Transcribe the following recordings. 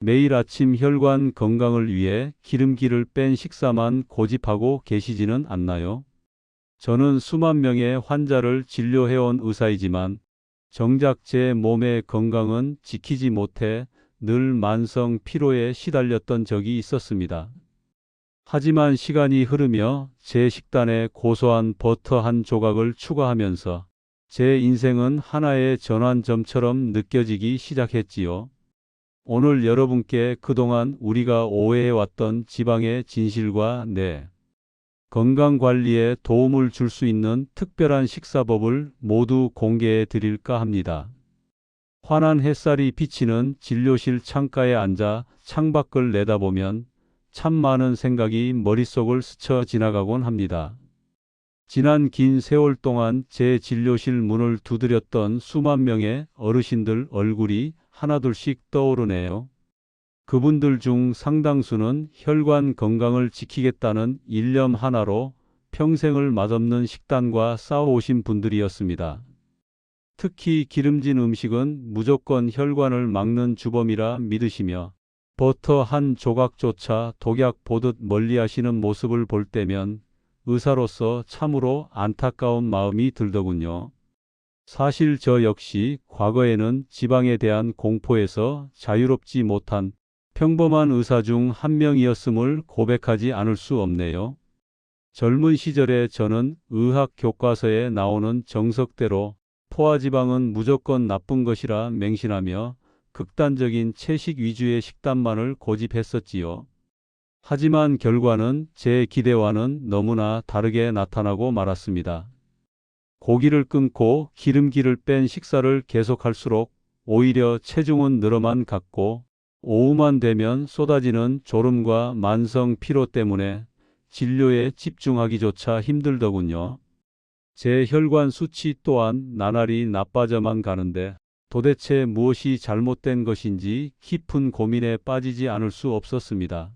매일 아침 혈관 건강을 위해 기름기를 뺀 식사만 고집하고 계시지는 않나요? 저는 수만 명의 환자를 진료해온 의사이지만 정작 제 몸의 건강은 지키지 못해 늘 만성 피로에 시달렸던 적이 있었습니다. 하지만 시간이 흐르며 제 식단에 고소한 버터 한 조각을 추가하면서 제 인생은 하나의 전환점처럼 느껴지기 시작했지요. 오늘 여러분께 그동안 우리가 오해해왔던 지방의 진실과 내 건강 관리에 도움을 줄 수 있는 특별한 식사법을 모두 공개해 드릴까 합니다. 환한 햇살이 비치는 진료실 창가에 앉아 창밖을 내다보면 참 많은 생각이 머릿속을 스쳐 지나가곤 합니다. 지난 긴 세월 동안 제 진료실 문을 두드렸던 수만 명의 어르신들 얼굴이 하나둘씩 떠오르네요. 그분들 중 상당수는 혈관 건강을 지키겠다는 일념 하나로 평생을 맛없는 식단과 싸워오신 분들이었습니다. 특히 기름진 음식은 무조건 혈관을 막는 주범이라 믿으시며 버터 한 조각조차 독약 보듯 멀리하시는 모습을 볼 때면 의사로서 참으로 안타까운 마음이 들더군요. 사실 저 역시 과거에는 지방에 대한 공포에서 자유롭지 못한 평범한 의사 중 한 명이었음을 고백하지 않을 수 없네요. 젊은 시절에 저는 의학 교과서에 나오는 정석대로 포화지방은 무조건 나쁜 것이라 맹신하며 극단적인 채식 위주의 식단만을 고집했었지요. 하지만 결과는 제 기대와는 너무나 다르게 나타나고 말았습니다. 고기를 끊고 기름기를 뺀 식사를 계속할수록 오히려 체중은 늘어만 갔고 오후만 되면 쏟아지는 졸음과 만성 피로 때문에 진료에 집중하기조차 힘들더군요. 제 혈관 수치 또한 나날이 나빠져만 가는데 도대체 무엇이 잘못된 것인지 깊은 고민에 빠지지 않을 수 없었습니다.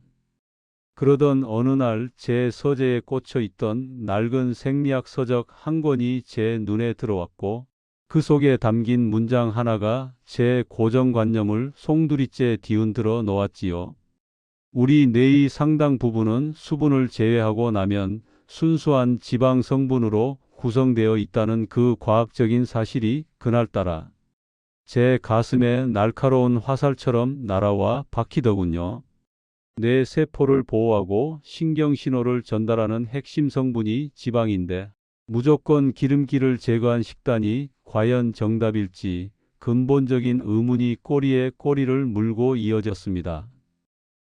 그러던 어느 날 제 서재에 꽂혀 있던 낡은 생리학 서적 한 권이 제 눈에 들어왔고 그 속에 담긴 문장 하나가 제 고정관념을 송두리째 뒤흔들어 놓았지요. 우리 뇌의 상당 부분은 수분을 제외하고 나면 순수한 지방 성분으로 구성되어 있다는 그 과학적인 사실이 그날따라 제 가슴에 날카로운 화살처럼 날아와 박히더군요. 뇌 세포를 보호하고 신경신호를 전달하는 핵심 성분이 지방인데 무조건 기름기를 제거한 식단이 과연 정답일지 근본적인 의문이 꼬리에 꼬리를 물고 이어졌습니다.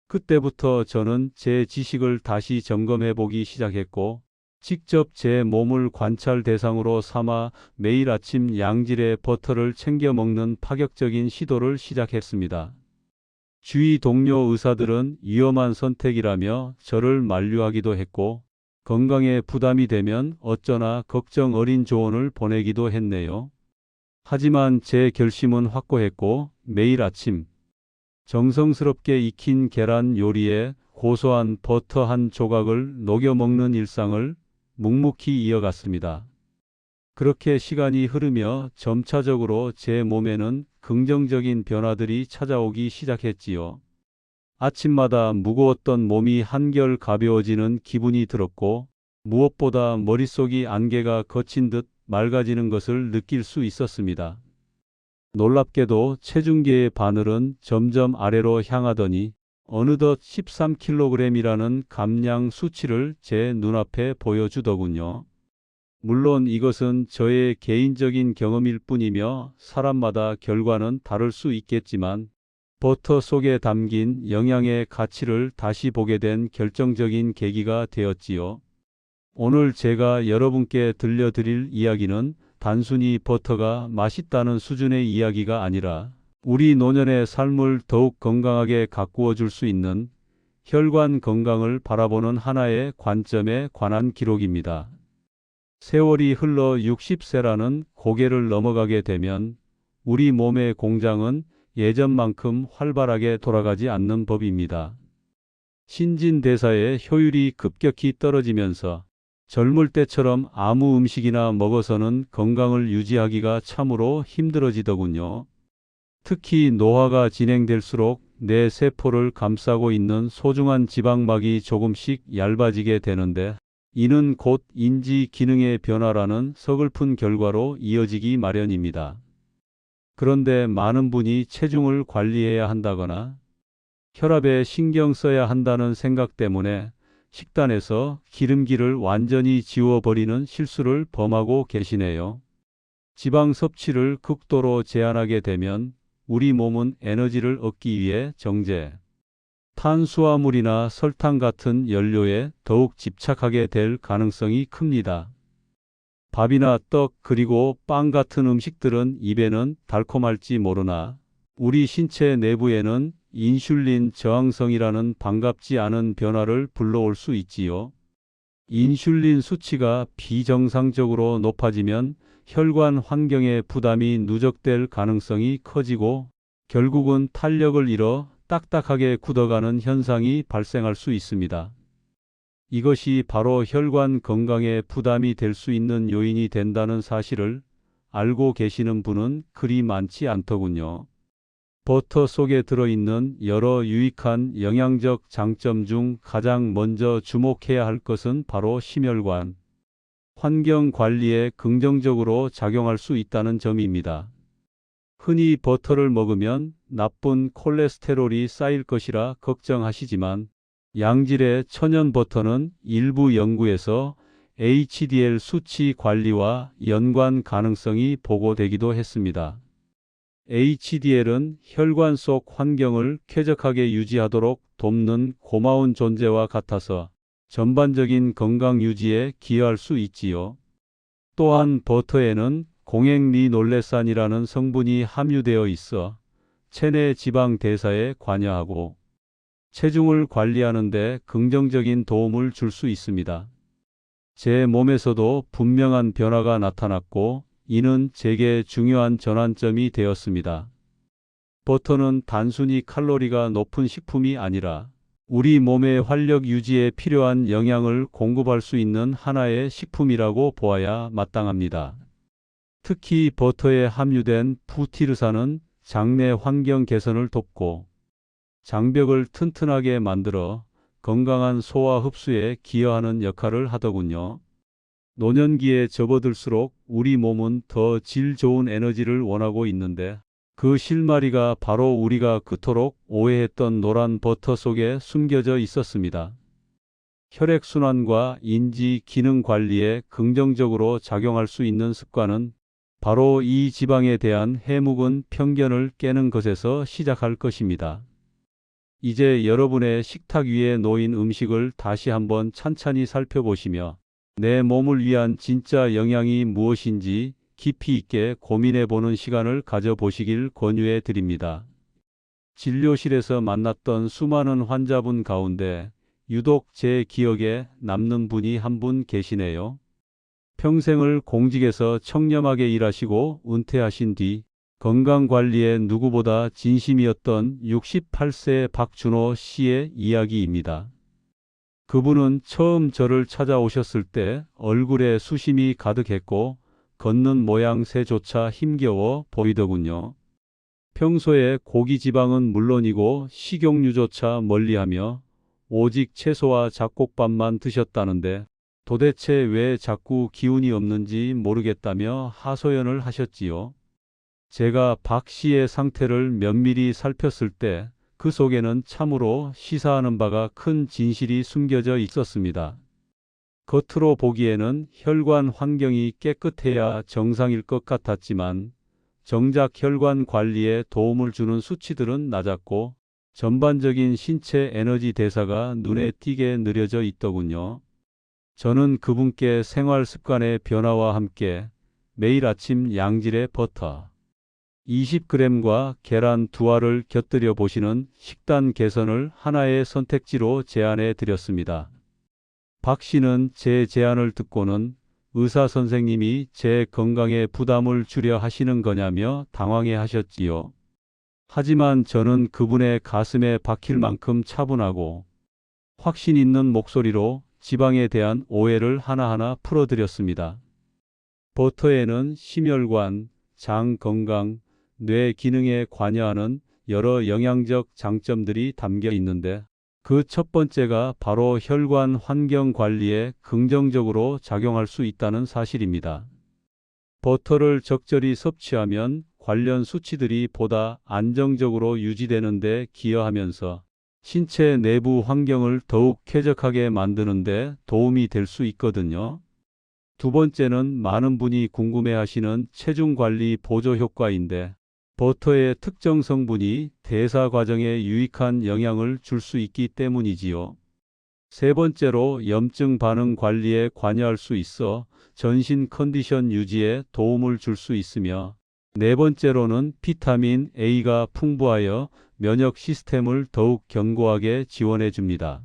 그때부터 저는 제 지식을 다시 점검해 보기 시작했고 직접 제 몸을 관찰 대상으로 삼아 매일 아침 양질의 버터를 챙겨 먹는 파격적인 시도를 시작했습니다. 주위 동료 의사들은 위험한 선택이라며 저를 만류하기도 했고 건강에 부담이 되면 어쩌나 걱정 어린 조언을 보내기도 했네요. 하지만 제 결심은 확고했고 매일 아침 정성스럽게 익힌 계란 요리에 고소한 버터 한 조각을 녹여 먹는 일상을 묵묵히 이어갔습니다. 그렇게 시간이 흐르며 점차적으로 제 몸에는 긍정적인 변화들이 찾아오기 시작했지요. 아침마다 무거웠던 몸이 한결 가벼워지는 기분이 들었고 무엇보다 머릿속이 안개가 거친 듯 맑아지는 것을 느낄 수 있었습니다. 놀랍게도 체중계의 바늘은 점점 아래로 향하더니 어느덧 13kg이라는 감량 수치를 제 눈앞에 보여주더군요. 물론 이것은 저의 개인적인 경험일 뿐이며 사람마다 결과는 다를 수 있겠지만 버터 속에 담긴 영양의 가치를 다시 보게 된 결정적인 계기가 되었지요. 오늘 제가 여러분께 들려드릴 이야기는 단순히 버터가 맛있다는 수준의 이야기가 아니라 우리 노년의 삶을 더욱 건강하게 가꾸어 줄 수 있는 혈관 건강을 바라보는 하나의 관점에 관한 기록입니다. 세월이 흘러 60세라는 고개를 넘어가게 되면 우리 몸의 공장은 예전만큼 활발하게 돌아가지 않는 법입니다. 신진대사의 효율이 급격히 떨어지면서 젊을 때처럼 아무 음식이나 먹어서는 건강을 유지하기가 참으로 힘들어지더군요. 특히 노화가 진행될수록 내 세포를 감싸고 있는 소중한 지방막이 조금씩 얇아지게 되는데 이는 곧 인지 기능의 변화라는 서글픈 결과로 이어지기 마련입니다. 그런데 많은 분이 체중을 관리해야 한다거나 혈압에 신경 써야 한다는 생각 때문에 식단에서 기름기를 완전히 지워버리는 실수를 범하고 계시네요. 지방 섭취를 극도로 제한하게 되면 우리 몸은 에너지를 얻기 위해 정제, 탄수화물이나 설탕 같은 연료에 더욱 집착하게 될 가능성이 큽니다. 밥이나 떡 그리고 빵 같은 음식들은 입에는 달콤할지 모르나 우리 신체 내부에는 인슐린 저항성이라는 반갑지 않은 변화를 불러올 수 있지요. 인슐린 수치가 비정상적으로 높아지면 혈관 환경의 부담이 누적될 가능성이 커지고 결국은 탄력을 잃어 딱딱하게 굳어가는 현상이 발생할 수 있습니다. 이것이 바로 혈관 건강에 부담이 될 수 있는 요인이 된다는 사실을 알고 계시는 분은 그리 많지 않더군요. 버터 속에 들어있는 여러 유익한 영양적 장점 중 가장 먼저 주목해야 할 것은 바로 심혈관, 환경 관리에 긍정적으로 작용할 수 있다는 점입니다. 흔히 버터를 먹으면 나쁜 콜레스테롤이 쌓일 것이라 걱정하시지만 양질의 천연 버터는 일부 연구에서 HDL 수치 관리와 연관 가능성이 보고되기도 했습니다. HDL은 혈관 속 환경을 쾌적하게 유지하도록 돕는 고마운 존재와 같아서 전반적인 건강 유지에 기여할 수 있지요. 또한 버터에는 공행리놀레산이라는 성분이 함유되어 있어 체내 지방 대사에 관여하고 체중을 관리하는 데 긍정적인 도움을 줄 수 있습니다. 제 몸에서도 분명한 변화가 나타났고 이는 제게 중요한 전환점이 되었습니다. 버터는 단순히 칼로리가 높은 식품이 아니라 우리 몸의 활력 유지에 필요한 영양을 공급할 수 있는 하나의 식품이라고 보아야 마땅합니다. 특히 버터에 함유된 부티르산은 장내 환경 개선을 돕고 장벽을 튼튼하게 만들어 건강한 소화 흡수에 기여하는 역할을 하더군요. 노년기에 접어들수록 우리 몸은 더 질 좋은 에너지를 원하고 있는데 그 실마리가 바로 우리가 그토록 오해했던 노란 버터 속에 숨겨져 있었습니다. 혈액순환과 인지 기능 관리에 긍정적으로 작용할 수 있는 습관은 바로 이 지방에 대한 해묵은 편견을 깨는 것에서 시작할 것입니다. 이제 여러분의 식탁 위에 놓인 음식을 다시 한번 찬찬히 살펴보시며 내 몸을 위한 진짜 영양이 무엇인지 깊이 있게 고민해 보는 시간을 가져보시길 권유해 드립니다. 진료실에서 만났던 수많은 환자분 가운데 유독 제 기억에 남는 분이 한 분 계시네요. 평생을 공직에서 청렴하게 일하시고 은퇴하신 뒤 건강관리에 누구보다 진심이었던 68세 박준호 씨의 이야기입니다. 그분은 처음 저를 찾아오셨을 때 얼굴에 수심이 가득했고 걷는 모양새조차 힘겨워 보이더군요. 평소에 고기 지방은 물론이고 식용유조차 멀리하며 오직 채소와 잡곡밥만 드셨다는데 도대체 왜 자꾸 기운이 없는지 모르겠다며 하소연을 하셨지요. 제가 박 씨의 상태를 면밀히 살폈을 때 그 속에는 참으로 시사하는 바가 큰 진실이 숨겨져 있었습니다. 겉으로 보기에는 혈관 환경이 깨끗해야 정상일 것 같았지만 정작 혈관 관리에 도움을 주는 수치들은 낮았고 전반적인 신체 에너지 대사가 눈에 띄게 느려져 있더군요. 저는 그분께 생활 습관의 변화와 함께 매일 아침 양질의 버터 20g과 계란 2알을 곁들여 보시는 식단 개선을 하나의 선택지로 제안해 드렸습니다. 박 씨는 제 제안을 듣고는 의사 선생님이 제 건강에 부담을 주려 하시는 거냐며 당황해 하셨지요. 하지만 저는 그분의 가슴에 박힐 만큼 차분하고 확신 있는 목소리로 지방에 대한 오해를 하나하나 풀어드렸습니다. 버터에는 심혈관, 장 건강, 뇌 기능에 관여하는 여러 영양적 장점들이 담겨 있는데 그 첫 번째가 바로 혈관 환경 관리에 긍정적으로 작용할 수 있다는 사실입니다. 버터를 적절히 섭취하면 관련 수치들이 보다 안정적으로 유지되는 데 기여하면서 신체 내부 환경을 더욱 쾌적하게 만드는 데 도움이 될 수 있거든요. 두 번째는 많은 분이 궁금해하시는 체중 관리 보조 효과인데 버터의 특정 성분이 대사 과정에 유익한 영향을 줄 수 있기 때문이지요. 세 번째로 염증 반응 관리에 관여할 수 있어 전신 컨디션 유지에 도움을 줄 수 있으며 네 번째로는 비타민 A가 풍부하여 면역 시스템을 더욱 견고하게 지원해 줍니다.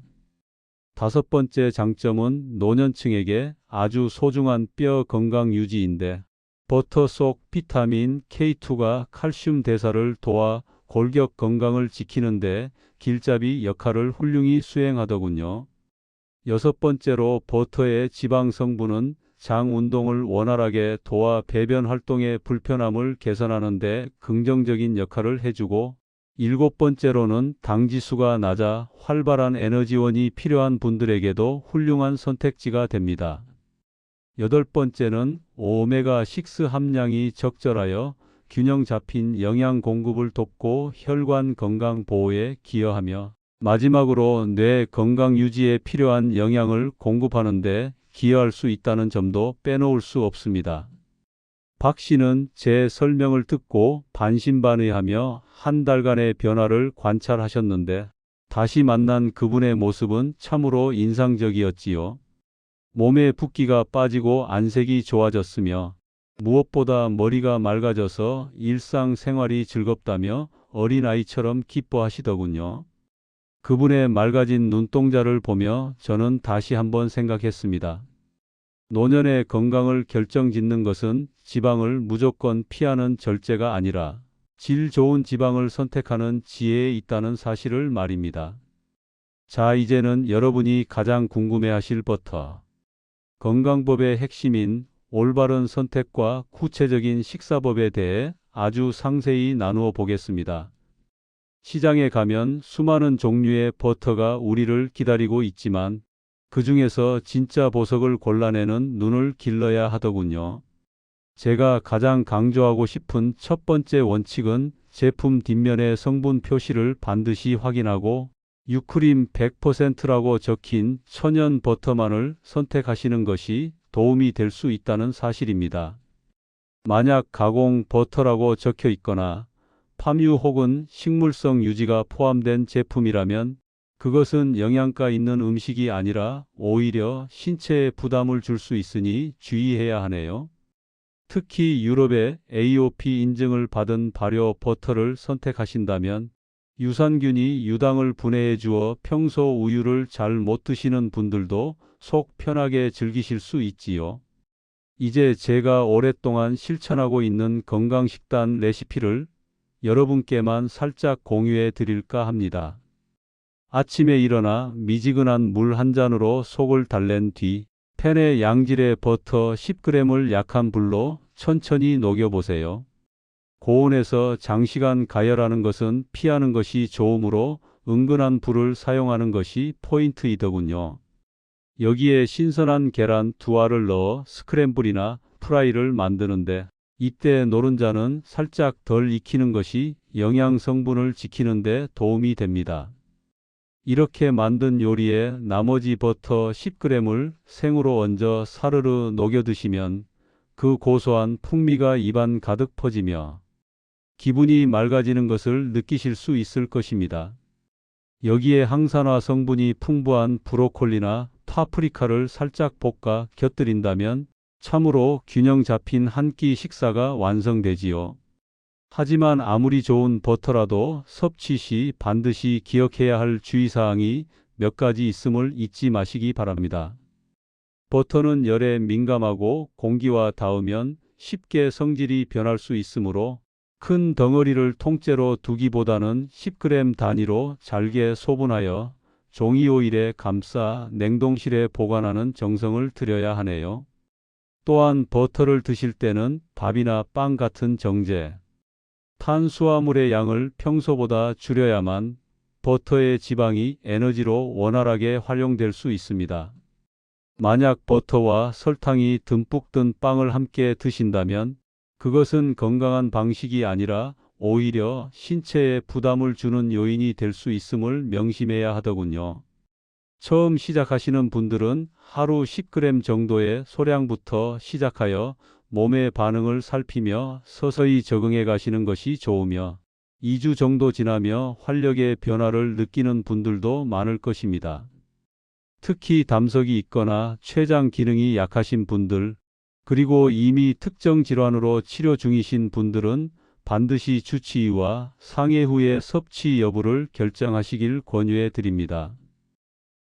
다섯 번째 장점은 노년층에게 아주 소중한 뼈 건강 유지인데 버터 속 비타민 K2가 칼슘 대사를 도와 골격 건강을 지키는 데 길잡이 역할을 훌륭히 수행하더군요. 여섯 번째로 버터의 지방 성분은 장 운동을 원활하게 도와 배변 활동의 불편함을 개선하는 데 긍정적인 역할을 해주고 일곱 번째로는 당 지수가 낮아 활발한 에너지원이 필요한 분들에게도 훌륭한 선택지가 됩니다. 여덟 번째는 오메가6 함량이 적절하여 균형 잡힌 영양 공급을 돕고 혈관 건강 보호에 기여하며 마지막으로 뇌 건강 유지에 필요한 영양을 공급하는 데 기여할 수 있다는 점도 빼놓을 수 없습니다. 박 씨는 제 설명을 듣고 반신반의하며 한 달간의 변화를 관찰하셨는데 다시 만난 그분의 모습은 참으로 인상적이었지요. 몸에 붓기가 빠지고 안색이 좋아졌으며 무엇보다 머리가 맑아져서 일상생활이 즐겁다며 어린아이처럼 기뻐하시더군요. 그분의 맑아진 눈동자를 보며 저는 다시 한번 생각했습니다. 노년의 건강을 결정짓는 것은 지방을 무조건 피하는 절제가 아니라 질 좋은 지방을 선택하는 지혜에 있다는 사실을 말입니다. 자, 이제는 여러분이 가장 궁금해하실 버터 건강법의 핵심인 올바른 선택과 구체적인 식사법에 대해 아주 상세히 나누어 보겠습니다. 시장에 가면 수많은 종류의 버터가 우리를 기다리고 있지만 그 중에서 진짜 보석을 골라내는 눈을 길러야 하더군요. 제가 가장 강조하고 싶은 첫 번째 원칙은 제품 뒷면의 성분 표시를 반드시 확인하고 유크림 100%라고 적힌 천연 버터만을 선택하시는 것이 도움이 될 수 있다는 사실입니다. 만약 가공 버터라고 적혀 있거나 함유 혹은 식물성 유지가 포함된 제품이라면 그것은 영양가 있는 음식이 아니라 오히려 신체에 부담을 줄 수 있으니 주의해야 하네요. 특히 유럽의 AOP 인증을 받은 발효 버터를 선택하신다면 유산균이 유당을 분해해 주어 평소 우유를 잘 못 드시는 분들도 속 편하게 즐기실 수 있지요. 이제 제가 오랫동안 실천하고 있는 건강식단 레시피를 여러분께만 살짝 공유해 드릴까 합니다. 아침에 일어나 미지근한 물 한 잔으로 속을 달랜 뒤 팬에 양질의 버터 10g을 약한 불로 천천히 녹여보세요. 고온에서 장시간 가열하는 것은 피하는 것이 좋으므로 은근한 불을 사용하는 것이 포인트이더군요. 여기에 신선한 계란 2알을 넣어 스크램블이나 프라이를 만드는데 이때 노른자는 살짝 덜 익히는 것이 영양 성분을 지키는 데 도움이 됩니다. 이렇게 만든 요리에 나머지 버터 10g을 생으로 얹어 사르르 녹여 드시면 그 고소한 풍미가 입안 가득 퍼지며 기분이 맑아지는 것을 느끼실 수 있을 것입니다. 여기에 항산화 성분이 풍부한 브로콜리나 파프리카를 살짝 볶아 곁들인다면 참으로 균형 잡힌 한 끼 식사가 완성되지요. 하지만 아무리 좋은 버터라도 섭취 시 반드시 기억해야 할 주의사항이 몇 가지 있음을 잊지 마시기 바랍니다. 버터는 열에 민감하고 공기와 닿으면 쉽게 성질이 변할 수 있으므로 큰 덩어리를 통째로 두기보다는 10g 단위로 잘게 소분하여 종이 오일에 감싸 냉동실에 보관하는 정성을 들여야 하네요. 또한 버터를 드실 때는 밥이나 빵 같은 정제, 탄수화물의 양을 평소보다 줄여야만 버터의 지방이 에너지로 원활하게 활용될 수 있습니다. 만약 버터와 설탕이 듬뿍 든 빵을 함께 드신다면 그것은 건강한 방식이 아니라 오히려 신체에 부담을 주는 요인이 될 수 있음을 명심해야 하더군요. 처음 시작하시는 분들은 하루 10g 정도의 소량부터 시작하여 몸의 반응을 살피며 서서히 적응해 가시는 것이 좋으며 2주 정도 지나며 활력의 변화를 느끼는 분들도 많을 것입니다. 특히 담석이 있거나 췌장 기능이 약하신 분들, 그리고 이미 특정 질환으로 치료 중이신 분들은 반드시 주치의와 상해 후의 섭취 여부를 결정하시길 권유해 드립니다.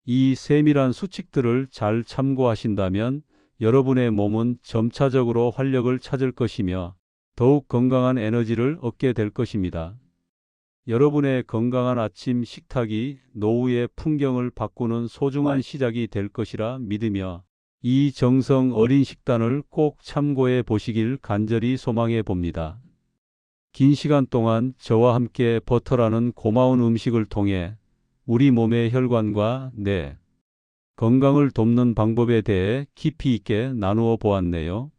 이 세밀한 수칙들을 잘 참고하신다면 여러분의 몸은 점차적으로 활력을 찾을 것이며 더욱 건강한 에너지를 얻게 될 것입니다. 여러분의 건강한 아침 식탁이 노후의 풍경을 바꾸는 소중한 시작이 될 것이라 믿으며 이 정성 어린 식단을 꼭 참고해 보시길 간절히 소망해 봅니다. 긴 시간 동안 저와 함께 버터라는 고마운 음식을 통해 우리 몸의 혈관과 뇌 건강을 돕는 방법에 대해 깊이 있게 나누어 보았네요.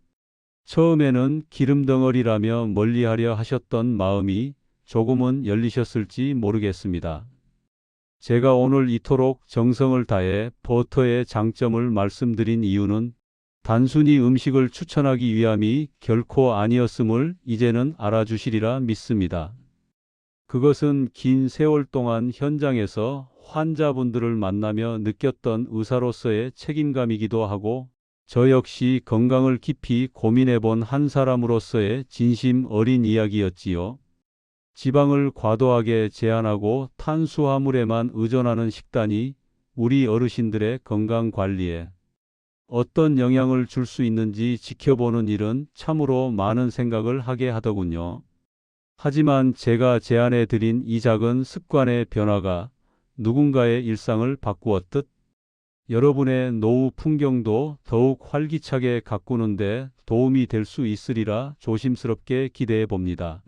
처음에는 기름 덩어리라며 멀리하려 하셨던 마음이 조금은 열리셨을지 모르겠습니다. 제가 오늘 이토록 정성을 다해 버터의 장점을 말씀드린 이유는 단순히 음식을 추천하기 위함이 결코 아니었음을 이제는 알아주시리라 믿습니다. 그것은 긴 세월 동안 현장에서 환자분들을 만나며 느꼈던 의사로서의 책임감이기도 하고 저 역시 건강을 깊이 고민해 본 한 사람으로서의 진심 어린 이야기였지요. 지방을 과도하게 제한하고 탄수화물에만 의존하는 식단이 우리 어르신들의 건강 관리에 어떤 영향을 줄 수 있는지 지켜보는 일은 참으로 많은 생각을 하게 하더군요. 하지만 제가 제안해 드린 이 작은 습관의 변화가 누군가의 일상을 바꾸었듯 여러분의 노후 풍경도 더욱 활기차게 가꾸는데 도움이 될 수 있으리라 조심스럽게 기대해 봅니다.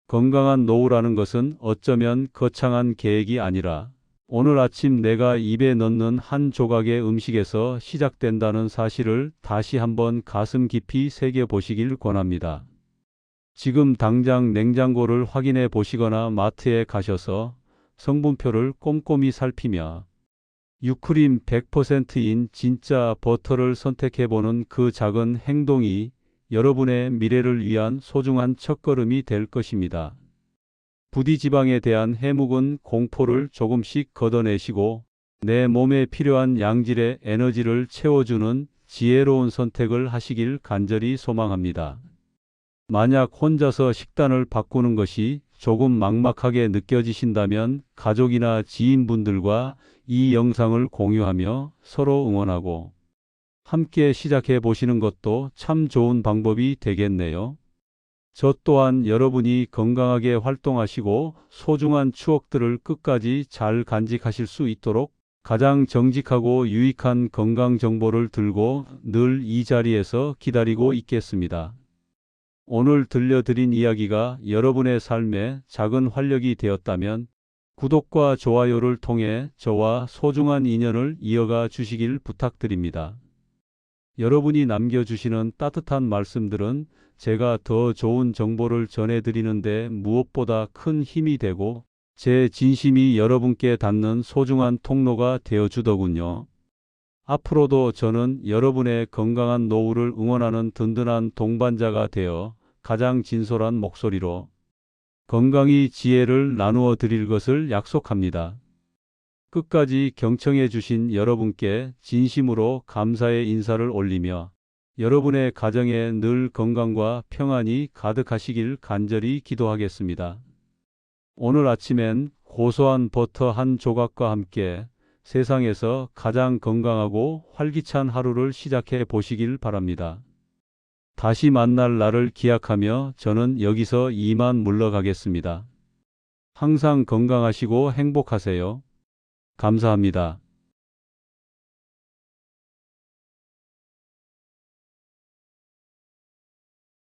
건강한 노후라는 것은 어쩌면 거창한 계획이 아니라 오늘 아침 내가 입에 넣는 한 조각의 음식에서 시작된다는 사실을 다시 한번 가슴 깊이 새겨보시길 권합니다. 지금 당장 냉장고를 확인해 보시거나 마트에 가셔서 성분표를 꼼꼼히 살피며 유크림 100%인 진짜 버터를 선택해보는 그 작은 행동이 여러분의 미래를 위한 소중한 첫걸음이 될 것입니다. 부디 지방에 대한 해묵은 공포를 조금씩 걷어내시고 내 몸에 필요한 양질의 에너지를 채워주는 지혜로운 선택을 하시길 간절히 소망합니다. 만약 혼자서 식단을 바꾸는 것이 조금 막막하게 느껴지신다면 가족이나 지인분들과 이 영상을 공유하며 서로 응원하고 함께 시작해 보시는 것도 참 좋은 방법이 되겠네요. 저 또한 여러분이 건강하게 활동하시고 소중한 추억들을 끝까지 잘 간직하실 수 있도록 가장 정직하고 유익한 건강 정보를 들고 늘 이 자리에서 기다리고 있겠습니다. 오늘 들려드린 이야기가 여러분의 삶에 작은 활력이 되었다면 구독과 좋아요를 통해 저와 소중한 인연을 이어가 주시길 부탁드립니다. 여러분이 남겨주시는 따뜻한 말씀들은 제가 더 좋은 정보를 전해드리는데 무엇보다 큰 힘이 되고 제 진심이 여러분께 닿는 소중한 통로가 되어주더군요. 앞으로도 저는 여러분의 건강한 노후를 응원하는 든든한 동반자가 되어 가장 진솔한 목소리로 건강이 지혜를 나누어 드릴 것을 약속합니다. 끝까지 경청해 주신 여러분께 진심으로 감사의 인사를 올리며 여러분의 가정에 늘 건강과 평안이 가득하시길 간절히 기도하겠습니다. 오늘 아침엔 고소한 버터 한 조각과 함께 세상에서 가장 건강하고 활기찬 하루를 시작해 보시길 바랍니다. 다시 만날 날을 기약하며 저는 여기서 이만 물러가겠습니다. 항상 건강하시고 행복하세요. 감사합니다.